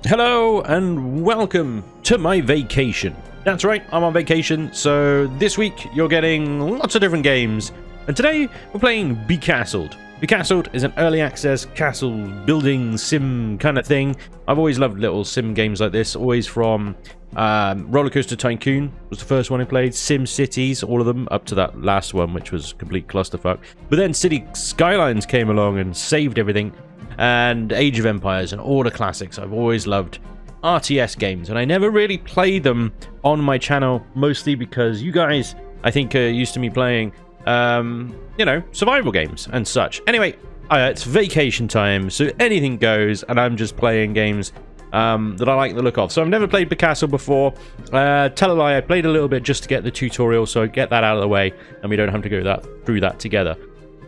Hello and welcome to my vacation. That's right, I'm on vacation, so this week you're getting lots of different games. And today we're playing Becastled. Becastled is an early access castle building sim kind of thing. I've always loved little sim games like this, always from Roller Coaster Tycoon was the first one I played, Sim Cities, all of them, up to that last one, which was complete clusterfuck. But then City Skylines came along and saved everything. And Age of Empires and all the classics. I've always loved RTS games, and I never really played them on my channel, mostly because you guys, I think, are used to me playing, you know, survival games and such. Anyway, it's vacation time, so anything goes, and I'm just playing games that I like the look of. So I've never played Becastled before. Tell a lie, I played a little bit just to get the tutorial, so I get that out of the way, and we don't have to go through that together.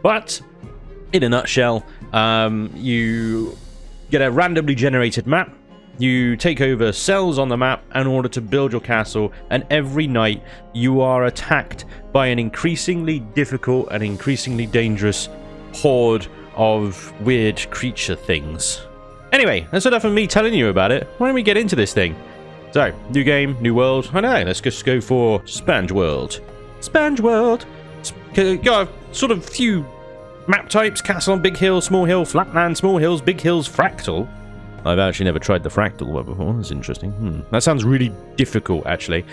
But in a nutshell, you get a randomly generated map. You take over cells on the map in order to build your castle, and every night you are attacked by an increasingly difficult and increasingly dangerous horde of weird creature things. Anyway, that's enough of me telling you about it. Why don't we get into this thing? So, new game, new world. I know, let's just go for Spanj World. Spanj World. Got a sort of few map types: castle on big hill, small hill, flatland, small hills, big hills, fractal. I've actually never tried the fractal one before. That's interesting. That sounds really difficult, actually. Do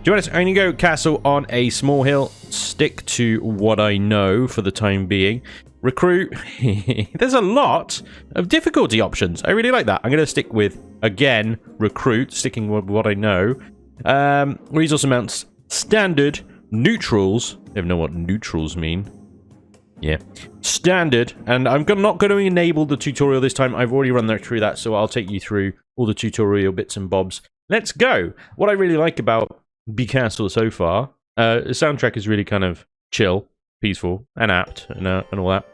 you want to only go castle on a small hill? Stick to what I know for the time being. Recruit. There's a lot of difficulty options. I really like that. I'm going to stick with, again, recruit, sticking with what I know. Resource amounts, standard, neutrals. I don't know what neutrals mean. Yeah, standard, and I'm not going to enable the tutorial this time. I've already run through that, so I'll take you through all the tutorial bits and bobs. Let's go. What I really like about Becastled so far, the soundtrack is really kind of chill, peaceful, and apt, and all that.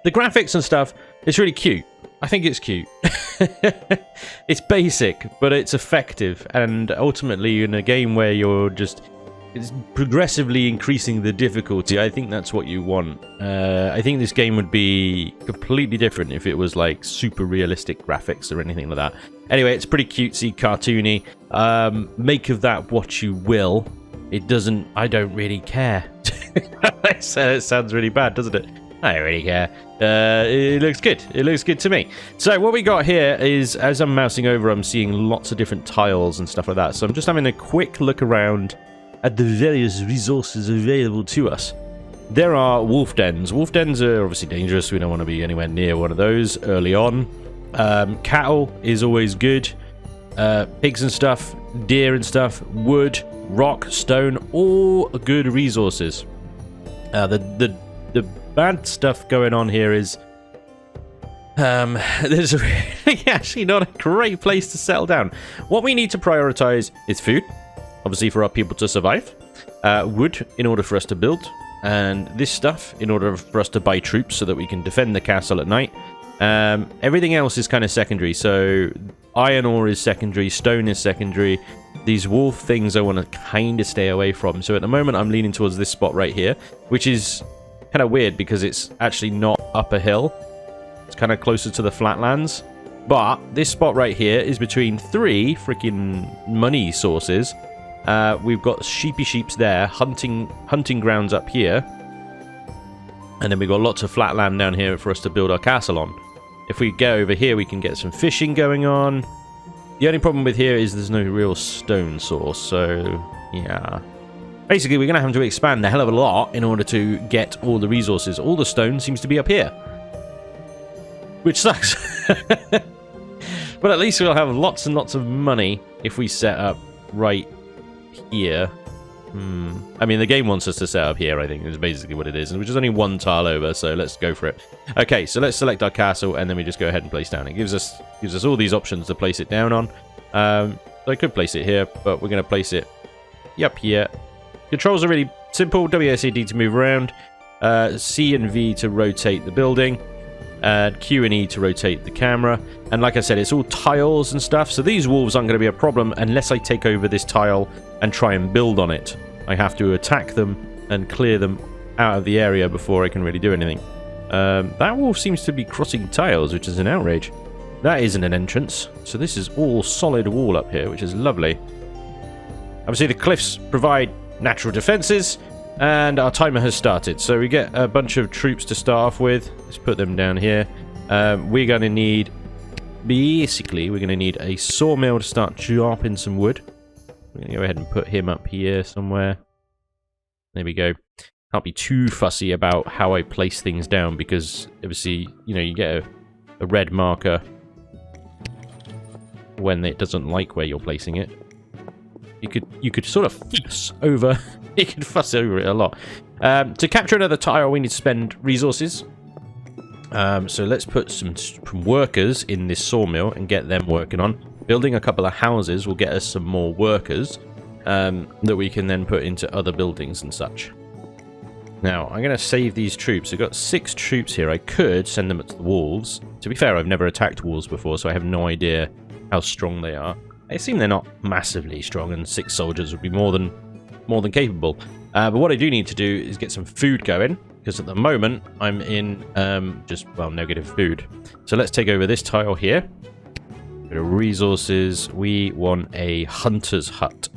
The graphics and stuff, it's really cute. I think it's cute. It's basic, but it's effective, and ultimately in a game where you're just... it's progressively increasing the difficulty. I think that's what you want. I think this game would be completely different if it was like super realistic graphics or anything like that. Anyway, it's pretty cutesy, cartoony. Make of that what you will. It doesn't... I don't really care. It sounds really bad, doesn't it? I don't really care. It looks good. It looks good to me. So what we got here is, as I'm mousing over, I'm seeing lots of different tiles and stuff like that. So I'm just having a quick look around at the various resources available to us. There are wolf dens. Wolf dens are obviously dangerous. We don't want to be anywhere near one of those early on. Cattle is always good. Pigs and stuff, deer and stuff, wood, rock, stone, all good resources. The bad stuff going on here is there's really actually not a great place to settle down. What we need to prioritize is food, obviously, for our people to survive. Wood, in order for us to build. And this stuff, in order for us to buy troops so that we can defend the castle at night. Everything else is kind of secondary. So, iron ore is secondary. Stone is secondary. These wolf things I want to kind of stay away from. So, at the moment, I'm leaning towards this spot right here. Which is kind of weird because it's actually not up a hill. It's kind of closer to the flatlands. But this spot right here is between three freaking money sources. We've got sheeps there, hunting grounds up here, and then we've got lots of flat land down here for us to build our castle on. If we go over here, we can get some fishing going on. The only problem with here is there's no real stone source, so yeah. Basically, we're going to have to expand a hell of a lot in order to get all the resources. All the stone seems to be up here, which sucks. But at least we'll have lots and lots of money if we set up right here. I mean, the game wants us to set up here, I think, is basically what it is, which is only one tile over, so let's go for it. Okay, so let's select our castle, and then we just go ahead and place down. It gives us all these options to place it down on. So I could place it here, but we're going to place it up here. Controls are really simple. WSAD to move around, C and V to rotate the building, Q and E to rotate the camera. And like I said, it's all tiles and stuff, so these wolves aren't going to be a problem unless I take over this tile and try and build on it. I have to attack them and clear them out of the area before I can really do anything. That wolf seems to be crossing tiles, which is an outrage. that isn't an entrance. So this is all solid wall up here, which is lovely. Obviously, the cliffs provide natural defenses, and our timer has started. So we get a bunch of troops to start off with. Let's put them down here. We're going to need... Basically, we're going to need a sawmill to start chopping some wood. We're going to go ahead and put him up here somewhere. There we go. Can't be too fussy about how I place things down because, obviously, you know, you get a red marker when it doesn't like where you're placing it. You could sort of fuss over... you could fuss over it a lot. To capture another tile, we need to spend resources. So let's put some workers in this sawmill and get them working on. Building a couple of houses will get us some more workers that we can then put into other buildings and such. Now, I'm going to save these troops. I've got 6 troops here. I could send them to the walls. To be fair, I've never attacked walls before, so I have no idea how strong they are. I assume they're not massively strong, and 6 soldiers would be more than capable. But what I do need to do is get some food going, because at the moment I'm in negative food. So let's take over this tile here. Go to resources. We want a hunter's hut.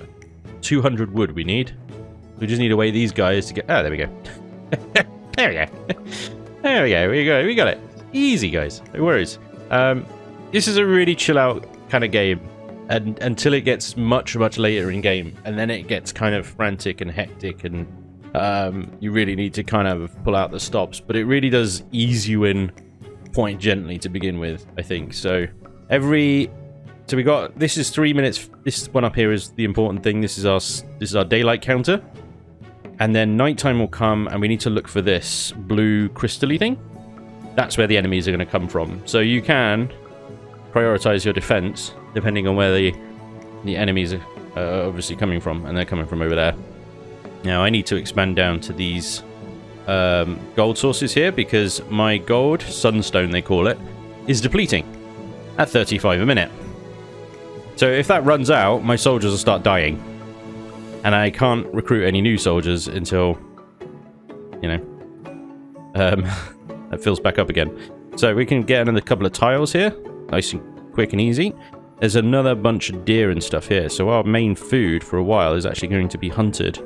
200 wood we need. We just need to wait these guys to get... Oh, there we go. There we go. There we go. We got it. Easy, guys. No worries. This is a really chill out kind of game. And until it gets much later in game, and then it gets kind of frantic and hectic, and you really need to kind of pull out the stops. But it really does ease you in quite gently to begin with, I think. So we got, this is 3 minutes. This one up here is the important thing. This is our daylight counter, and then nighttime will come, and we need to look for this blue crystal-y thing. That's where the enemies are going to come from. So you can prioritize your defense depending on where the enemies are obviously coming from, and they're coming from over there. Now I need to expand down to these gold sources here, because my gold, sunstone they call it, is depleting at 35 a minute. So if that runs out, my soldiers will start dying, and I can't recruit any new soldiers until, you know, that fills back up again. So we can get another couple of tiles here, nice and quick and easy. There's another bunch of deer and stuff here, so our main food for a while is actually going to be hunted.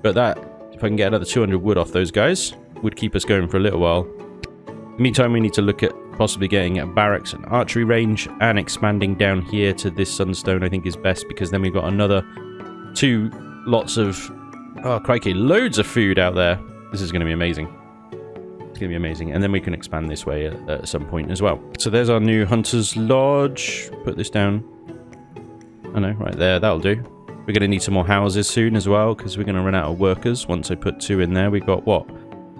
But that, if I can get another 200 wood off those guys, would keep us going for a little while. Meantime, we need to look at possibly getting a barracks and archery range, and expanding down here to this sunstone I think is best, because then we've got another 2 lots of... Oh, crikey, loads of food out there. This is going to be amazing. It's going to be amazing. And then we can expand this way at some point as well. So there's our new Hunter's Lodge. Put this down. Oh no, right there. That'll do. We're going to need some more houses soon as well, because we're going to run out of workers once I put 2 in there. We've got, what,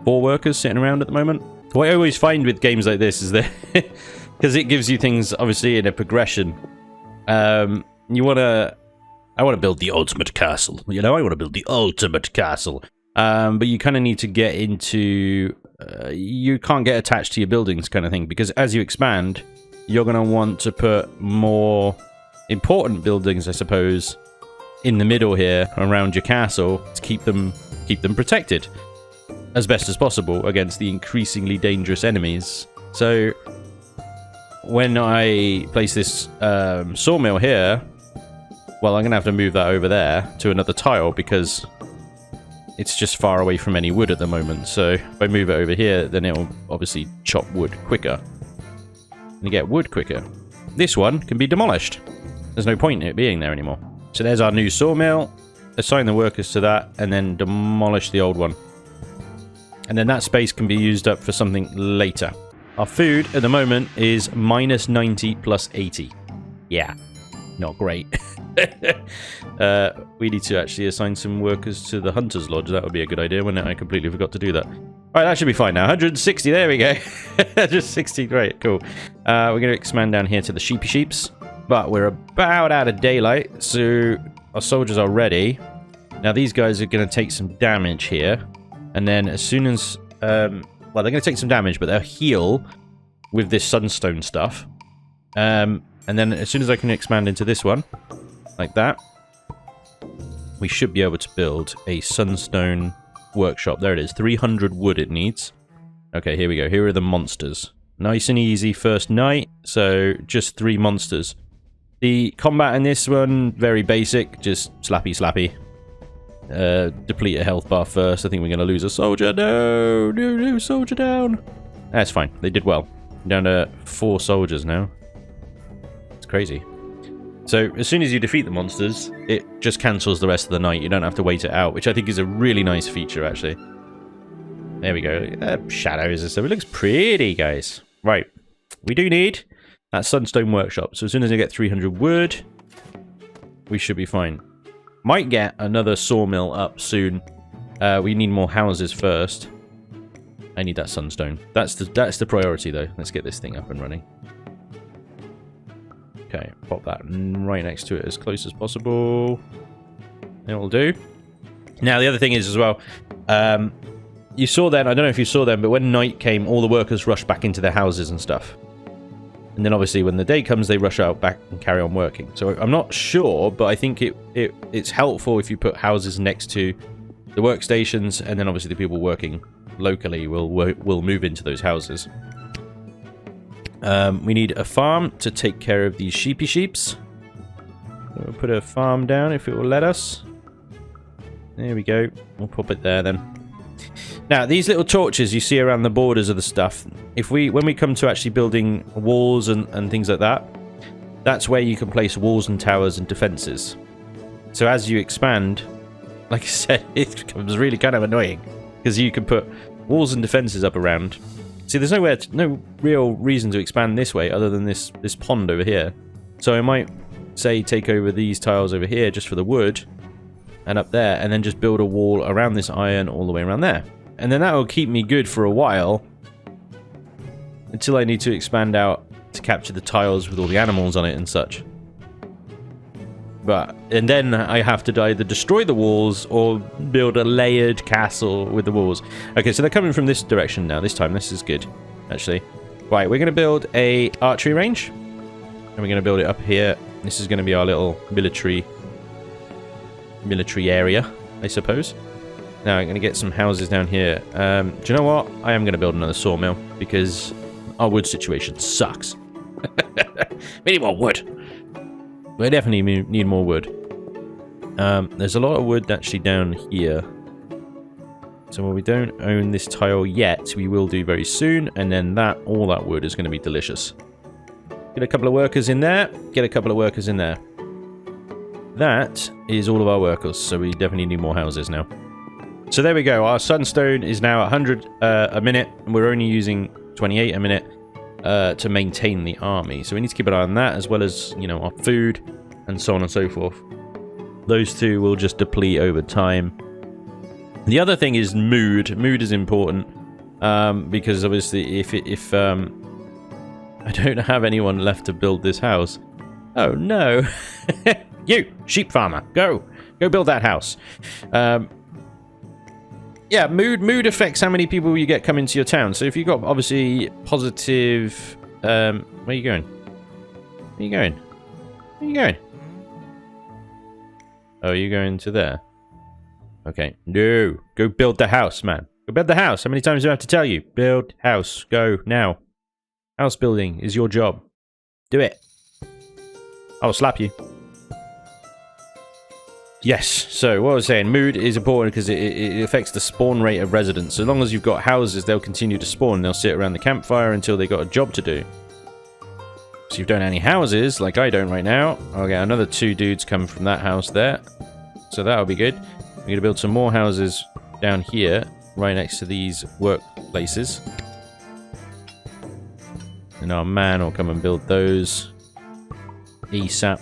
4 workers sitting around at the moment? What I always find with games like this is that... because it gives you things, obviously, in a progression. You want to... I want to build the ultimate castle. You know, I want to build the ultimate castle. But you kind of need to get into... you can't get attached to your buildings kind of thing, because as you expand, you're going to want to put more important buildings, I suppose, in the middle here around your castle to keep them protected as best as possible against the increasingly dangerous enemies. So when I place this sawmill here, well, I'm going to have to move that over there to another tile, because it's just far away from any wood at the moment. So if I move it over here, then it will obviously chop wood quicker. And you get wood quicker. This one can be demolished. There's no point in it being there anymore. So there's our new sawmill. Assign the workers to that, and then demolish the old one. And then that space can be used up for something later. Our food at the moment is minus 90 plus 80. Yeah, not great. We need to actually assign some workers to the Hunter's Lodge. That would be a good idea, wouldn't it? I completely forgot to do that. Alright, that should be fine now. 160, there we go. 160, great, cool. We're going to expand down here to the sheeps. But we're about out of daylight, so our soldiers are ready. Now these guys are going to take some damage here. And then as soon as... well, they're going to take some damage, but they'll heal with this sunstone stuff. And then as soon as I can expand into this one, like that, we should be able to build a sunstone workshop. There it is. 300 wood it needs. Okay, here we go. Here are the monsters. Nice and easy first night. So just 3 monsters. The combat in this one, very basic. Just slappy slappy. Deplete a health bar first. I think we're going to lose a soldier. No, no, no, soldier down. That's fine. They did well. Down to 4 soldiers now. It's crazy. So as soon as you defeat the monsters, it just cancels the rest of the night. You don't have to wait it out, which I think is a really nice feature, actually. There we go. Shadows and stuff. It looks pretty, guys. Right. We do need that sunstone workshop. So as soon as I get 300 wood, we should be fine. Might get another sawmill up soon. We need more houses first. I need that sunstone. That's the priority, though. Let's get this thing up and running. Okay, pop that right next to it as close as possible. It'll do. Now, the other thing is as well, you saw then, I don't know if you saw them, but when night came, all the workers rushed back into their houses and stuff. And then obviously when the day comes, they rush out back and carry on working. So I'm not sure, but I think it's helpful if you put houses next to the workstations, and then obviously the people working locally will move into those houses. We need a farm to take care of these sheeps. We'll put a farm down if it will let us. There we go. We'll pop it there then. Now, these little torches you see around the borders of the stuff, when we come to actually building walls and things like that, that's where you can place walls and towers and defenses. So as you expand, like I said, it becomes really kind of annoying, because you can put walls and defenses up around. See, there's no real reason to expand this way other than this pond over here. So I might say take over these tiles over here just for the wood, and up there, and then just build a wall around this iron all the way around there. And then that will keep me good for a while, until I need to expand out to capture the tiles with all the animals on it and such. And then I have to either destroy the walls or build a layered castle with the walls. Okay, so they're coming from this direction now. This time, this is good, actually. Right, we're going to build a archery range, and we're going to build it up here. This is going to be our little military area, I suppose. Now I'm going to get some houses down here. Do you know what? I am going to build another sawmill, because our wood situation sucks. We need more wood. We definitely need more wood. There's a lot of wood actually down here. So while we don't own this tile yet, we will do very soon. And then all that wood is going to be delicious. Get a couple of workers in there. Get a couple of workers in there. That is all of our workers, so we definitely need more houses now. So there we go. Our sunstone is now 100 a minute, and we're only using 28 a minute to maintain the army. So we need to keep an eye on that, as well as, you know, our food and so on and so forth. Those two will just deplete over time. The other thing is mood. Mood is important, because obviously if I don't have anyone left to build this house. Oh no. You, sheep farmer, go build that house. Yeah, mood affects how many people you get coming to your town. So if you've got obviously positive, where are you going? Where are you going? Where are you going? Oh, you're going to there. Okay, no, go build the house, man. Go build the house. How many times do I have to tell you? Build house. Go now. House building is your job. Do it. I'll slap you. Yes, so what I was saying, mood is important because it affects the spawn rate of residents. So long as you've got houses, they'll continue to spawn. They'll sit around the campfire until they got a job to do. So if you don't have any houses, like I don't right now, I'll get another 2 dudes come from that house there. So that'll be good. We're going to build some more houses down here, right next to these workplaces. And our man will come and build those ASAP.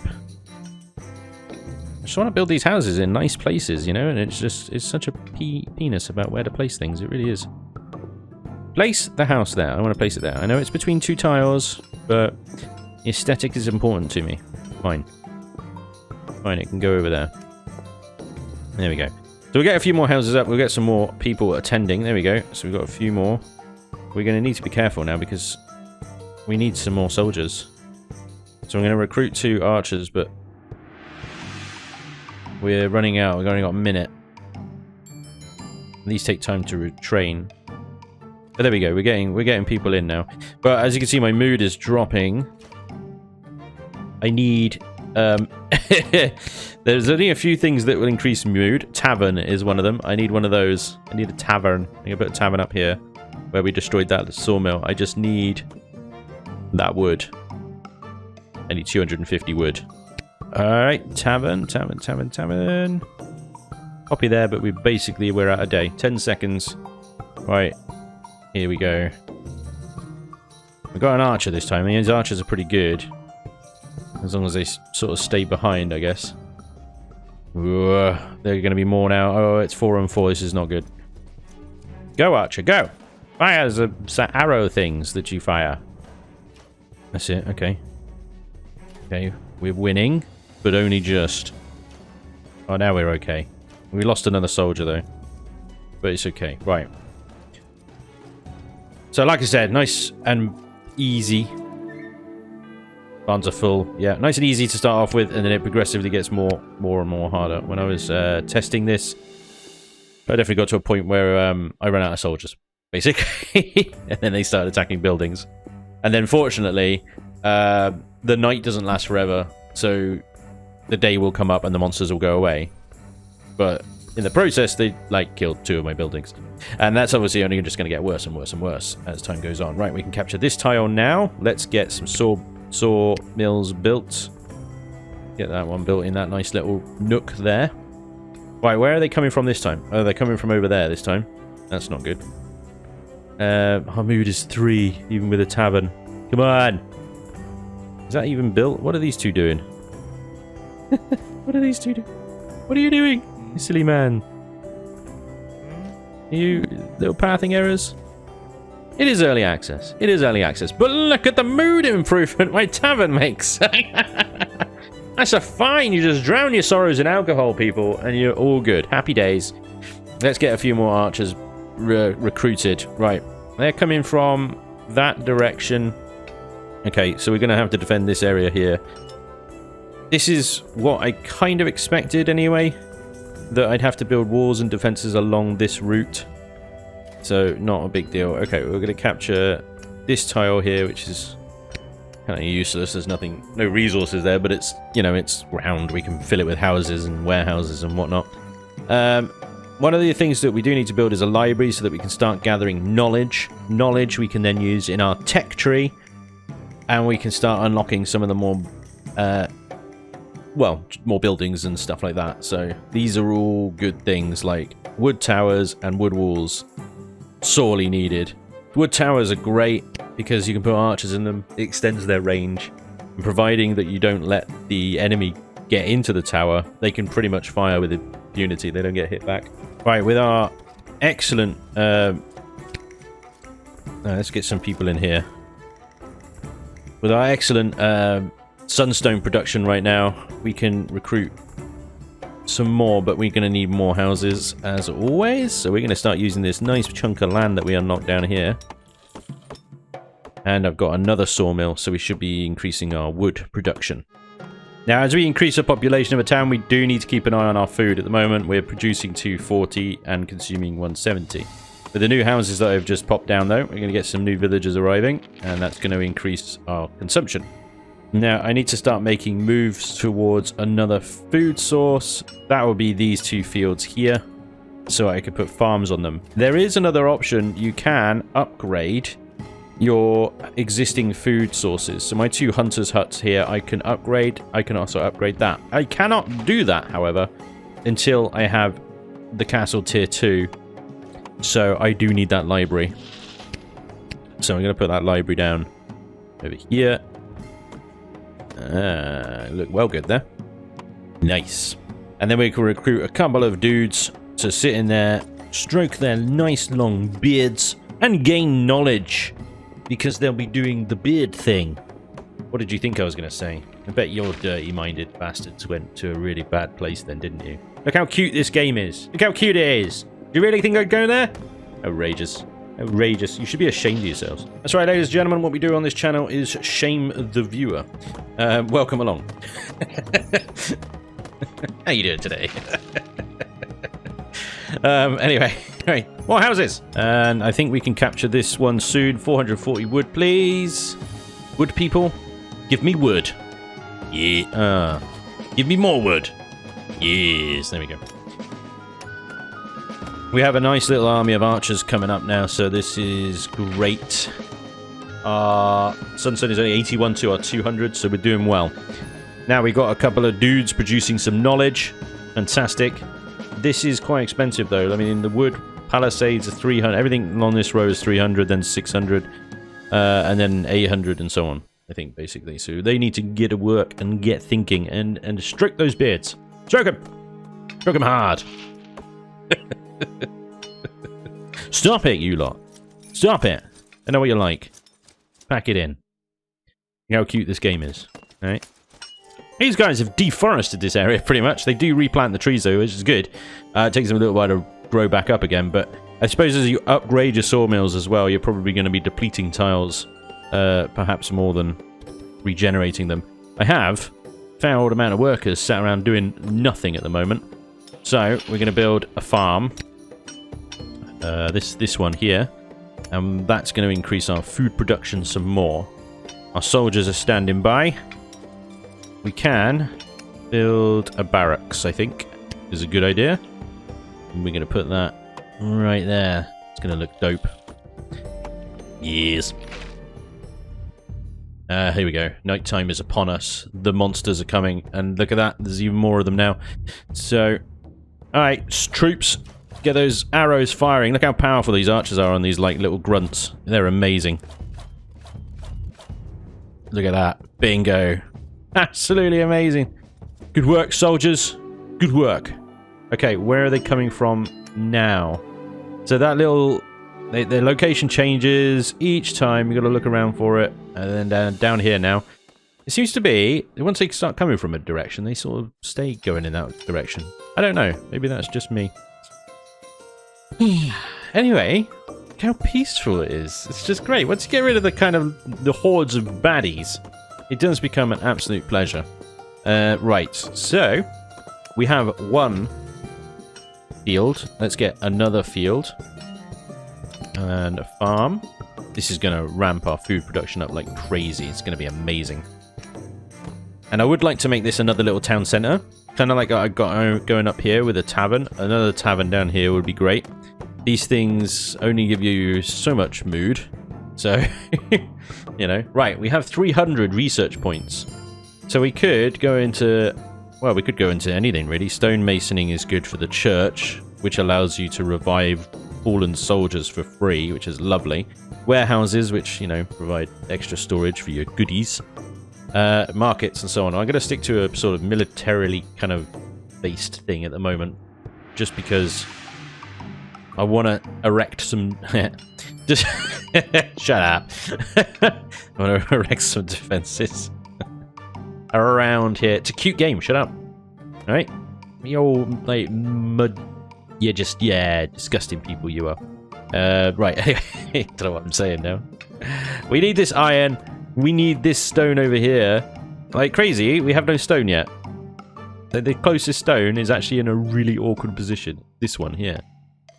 I just want to build these houses in nice places, you know, and it's such a penis about where to place things. It really is. Place the house there. I want to place it there. I know it's between 2 tiles, but aesthetic is important to me. Fine. Fine, it can go over there. There we go. So we'll get a few more houses up. We'll get some more people attending. There we go. So we've got a few more. We're going to need to be careful now because we need some more soldiers. So I'm going to recruit 2 archers, but we're running out. We've only got a minute. These take time to retrain. But there we go. We're getting people in now. But as you can see, my mood is dropping. I need... there's only a few things that will increase mood. Tavern is one of them. I need one of those. I need a tavern. I'm going to put a tavern up here where we destroyed that sawmill. I just need that wood. I need 250 wood. Alright, tavern. Copy there, but we're out of day. 10 seconds. Right, here we go. We got an archer this time. These archers are pretty good. As long as they sort of stay behind, I guess. Ooh, they're going to be more now. Oh, it's 4-on-4. This is not good. Go, archer, go! Fire the arrow things that you fire. That's it, okay. Okay, we're winning, but only just. Oh, now we're okay. We lost another soldier, though. But it's okay. Right. So, like I said, nice and easy. Barns are full. Yeah, nice and easy to start off with, and then it progressively gets more and more harder. When I was testing this, I definitely got to a point where I ran out of soldiers, basically. And then they started attacking buildings. And then, fortunately, the night doesn't last forever, so the day will come up and the monsters will go away. But in the process, they, like, killed 2 of my buildings. And that's obviously only just going to get worse and worse and worse as time goes on. Right, we can capture this tile now. Let's get some saw mills built. Get that one built in that nice little nook there. Right, where are they coming from this time? Oh, they're coming from over there this time. That's not good. Our mood is 3, even with a tavern. Come on! Is that even built? What are these two doing? What are these two doing? What are you doing, you silly man? You little pathing errors? It is early access. It is early access. But look at the mood improvement my tavern makes. That's a fine. You just drown your sorrows in alcohol, people, and you're all good. Happy days. Let's get a few more archers recruited. Right. They're coming from that direction. Okay, so we're going to have to defend this area here. This is what I kind of expected anyway. That I'd have to build walls and defenses along this route. So, not a big deal. Okay, we're going to capture this tile here, which is kind of useless. There's nothing, no resources there, but it's, you know, it's round. We can fill it with houses and warehouses and whatnot. One of the things that we do need to build is a library so that we can start gathering knowledge. Knowledge we can then use in our tech tree. And we can start unlocking some of the more, well, more buildings and stuff like that. So, these are all good things like wood towers and wood walls. Sorely needed. Wood towers are great because you can put archers in them. It extends their range. And providing that you don't let the enemy get into the tower, they can pretty much fire with impunity. They don't get hit back. Right, with our excellent... let's get some people in here. With our excellent sunstone production right now, we can recruit some more, but we're going to need more houses as always. So we're going to start using this nice chunk of land that we unlocked down here. And I've got another sawmill, so we should be increasing our wood production. Now, as we increase the population of a town, we do need to keep an eye on our food. At the moment, we're producing 240 and consuming 170. With the new houses that I've just popped down, though, we're going to get some new villagers arriving, and that's going to increase our consumption. Now, I need to start making moves towards another food source. That will be these 2 fields here, so I can put farms on them. There is another option. You can upgrade your existing food sources. So my 2 hunters' huts here, I can upgrade. I can also upgrade that. I cannot do that, however, until I have the castle tier 2. So I do need that library. So I'm going to put that library down over here. Look well good there. Nice. And then we can recruit a couple of dudes to sit in there, stroke their nice long beards, and gain knowledge. Because they'll be doing the beard thing. What did you think I was going to say? I bet your dirty-minded bastards went to a really bad place then, didn't you? Look how cute this game is. Look how cute it is. Do you really think I'd go there? Outrageous. Outrageous. You should be ashamed of yourselves. That's right, ladies and gentlemen. What we do on this channel is shame the viewer. Welcome along. How you doing today? Anyway, right. More houses! And I think we can capture this one soon. 440 wood, please. Wood people, give me wood. Yeah. Give me more wood. Yes, there we go. We have a nice little army of archers coming up now, so this is great. Sunstone is only 81 to our 200, so we're doing well. Now we've got a couple of dudes producing some knowledge. Fantastic. This is quite expensive, though. I mean, the wood palisades are 300. Everything on this row is 300, then 600, and then 800, and so on, I think, basically. So they need to get to work and get thinking and stroke those beards. Stroke them! Stroke them hard! Stop it, you lot. Stop it. I know what you like. Pack it in. You know how cute this game is. Alright? These guys have deforested this area, pretty much. They do replant the trees, though, which is good. It takes them a little while to grow back up again, but I suppose as you upgrade your sawmills as well, you're probably going to be depleting tiles, perhaps more than regenerating them. I have a fair old amount of workers sat around doing nothing at the moment. So, we're going to build a farm. This one here. And that's going to increase our food production some more. Our soldiers are standing by. We can build a barracks, I think, is a good idea. And we're going to put that right there. It's going to look dope. Yes. Here we go. Nighttime is upon us. The monsters are coming. And look at that. There's even more of them now. So, alright, troops. Get those arrows firing. Look how powerful these archers are on these, like, little grunts. They're amazing. Look at that. Bingo. Absolutely amazing. Good work, soldiers. Good work. Okay, where are they coming from now? So that little... their location changes each time. You've got to look around for it. And then down here now. It seems to be, once they start coming from a direction, they sort of stay going in that direction. I don't know. Maybe that's just me. Anyway, look how peaceful it is. It's just great. Once you get rid of the hordes of baddies, it does become an absolute pleasure. Right, so we have one field. Let's get another field. And a farm. This is going to ramp our food production up like crazy. It's going to be amazing. And I would like to make this another little town centre. Kind of like I got going up here with a tavern. Another tavern down here would be great. These things only give you so much mood. So, you know. Right, we have 300 research points. So we could go into... well, we could go into anything, really. Stonemasoning is good for the church, which allows you to revive fallen soldiers for free, which is lovely. Warehouses, which, you know, provide extra storage for your goodies. Markets and so on. I'm going to stick to a sort of militarily kind of based thing at the moment, just because I want to erect some... just shut up. I want to erect some defenses around here. It's a cute game. Shut up. All right, you old like mud. You're just disgusting people you are. Right. I don't know what I'm saying now. We need this iron. We need this stone over here. Like crazy, we have no stone yet. So the closest stone is actually in a really awkward position. This one here.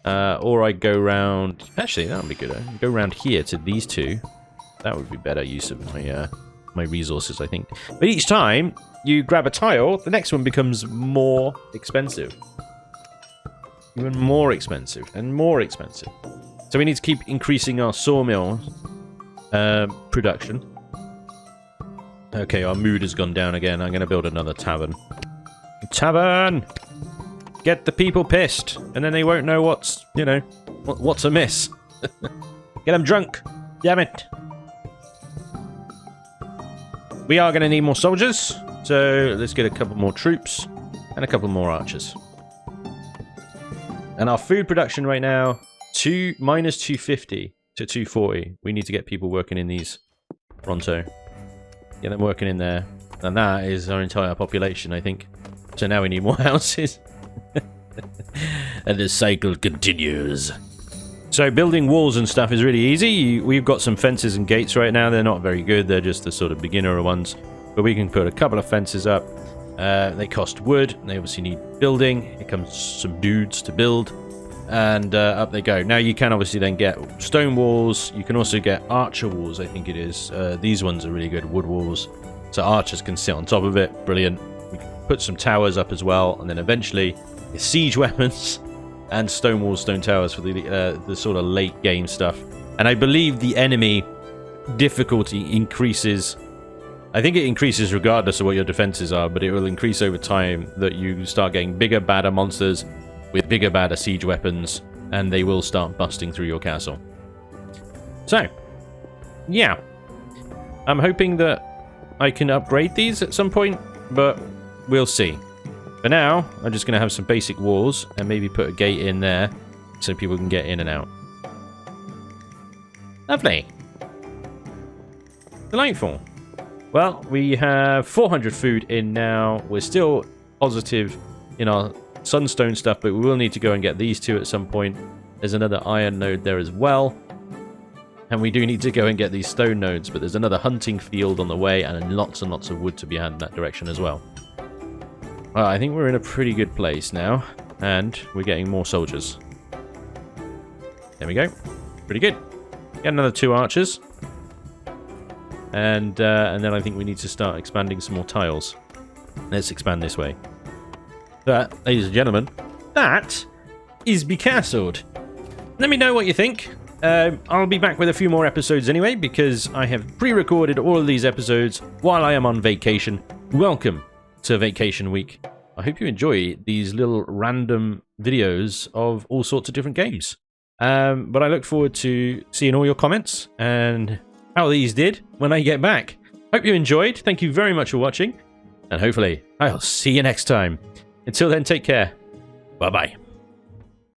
Or I go round... actually, that would be good. I go round here to these two. That would be better use of my resources, I think. But each time you grab a tile, the next one becomes more expensive. Even more expensive and more expensive. So we need to keep increasing our sawmill production. Okay, our mood has gone down again. I'm going to build another tavern. Tavern! Get the people pissed, and then they won't know what's, you know, what's amiss. Get them drunk. Damn it. We are going to need more soldiers, so let's get a couple more troops and a couple more archers. And our food production right now, minus 250 to 240. We need to get people working in these pronto. Get them working in there. And that is our entire population, I think. So now we need more houses. And the cycle continues. So building walls and stuff is really easy. We've got some fences and gates right now. They're not very good. They're just the sort of beginner ones. But we can put a couple of fences up. They cost wood. They obviously need building. Here comes some dudes to build. and up they go. Now you can obviously then get stone walls. You can also get archer walls, I think it is. These ones are really good, wood walls. So archers can sit on top of it. Brilliant. We can put some towers up as well, and then eventually siege weapons and stone walls, stone towers for the sort of late game stuff. And I believe the enemy difficulty increases. I think it increases regardless of what your defenses are, but it will increase over time that you start getting bigger, badder monsters with bigger, badder siege weapons, and they will start busting through your castle. So, yeah. I'm hoping that I can upgrade these at some point, but we'll see. For now, I'm just going to have some basic walls and maybe put a gate in there so people can get in and out. Lovely. Delightful. Well, we have 400 food in now. We're still positive in our sunstone stuff, but we will need to go and get these two at some point. There's another iron node there as well. And we do need to go and get these stone nodes, but there's another hunting field on the way and lots of wood to be had in that direction as well. Well, I think we're in a pretty good place now, and we're getting more soldiers. There we go. Pretty good. Get another 2 archers. And then I think we need to start expanding some more tiles. Let's expand this way. That, ladies and gentlemen, that is Becastled. Let me know what you think. I'll be back with a few more episodes anyway, because I have pre-recorded all of these episodes while I am on vacation. Welcome to vacation week. I hope you enjoy these little random videos of all sorts of different games. But I look forward to seeing all your comments and how these did when I get back. Hope you enjoyed. Thank you very much for watching, and hopefully I'll see you next time. Until then, take care. Bye-bye.